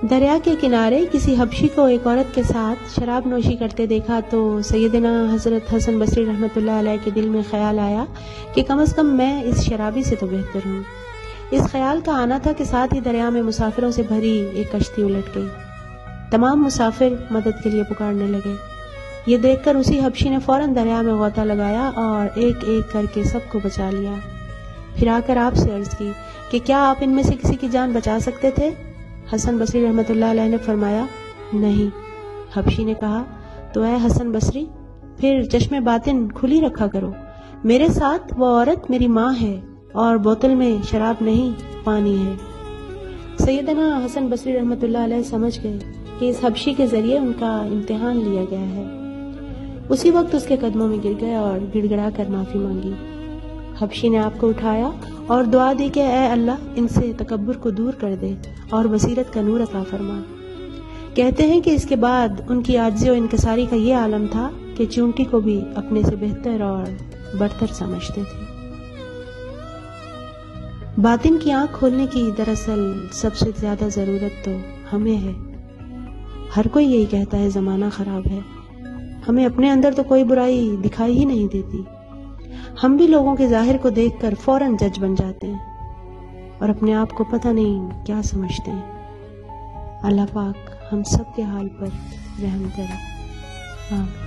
دریا کے کنارے کسی حبشی کو ایک عورت کے ساتھ شراب نوشی کرتے دیکھا تو سیدنا حضرت حسن بصری رحمۃ اللہ علیہ کے دل میں خیال آیا کہ کم از کم میں اس شرابی سے تو بہتر ہوں۔ اس خیال کا آنا تھا کہ ساتھ ہی دریا میں مسافروں سے بھری ایک کشتی الٹ گئی۔ تمام مسافر مدد کے لیے پکارنے لگے۔ یہ دیکھ کر اسی حبشی نے فوراً دریا میں غوطہ لگایا اور ایک ایک کر کے سب کو بچا لیا۔ پھر آ کر آپ سے عرض کی کہ کیا آپ ان میں سے کسی کی جان بچا سکتے تھے؟ حسن بصری رحمۃ اللہ علیہ نے فرمایا نہیں۔ حبشی نے کہا تو اے حسن بصری پھر چشم باطن کھلی رکھا کرو، میرے ساتھ وہ عورت میری ماں ہے اور بوتل میں شراب نہیں پانی ہے۔ سیدنا حسن بصری رحمۃ اللہ علیہ سمجھ گئے کہ اس حبشی کے ذریعے ان کا امتحان لیا گیا ہے۔ اسی وقت اس کے قدموں میں گر گئے اور گڑ گڑا کر معافی مانگی۔ حبشی نے آپ کو اٹھایا اور دعا دی کہ اے اللہ ان سے تکبر کو دور کر دے اور بصیرت کا نور عطا فرما۔ کہتے ہیں کہ اس کے بعد ان کی عاجزی و انکساری کا یہ عالم تھا کہ چونٹی کو بھی اپنے سے بہتر اور برتر سمجھتے تھے۔ باطن کی آنکھ کھولنے کی دراصل سب سے زیادہ ضرورت تو ہمیں ہے۔ ہر کوئی یہی کہتا ہے زمانہ خراب ہے، ہمیں اپنے اندر تو کوئی برائی دکھائی ہی نہیں دیتی۔ ہم بھی لوگوں کے ظاہر کو دیکھ کر فوراً جج بن جاتے ہیں اور اپنے آپ کو پتہ نہیں کیا سمجھتے ہیں۔ اللہ پاک ہم سب کے حال پر رحم کرے، آمین۔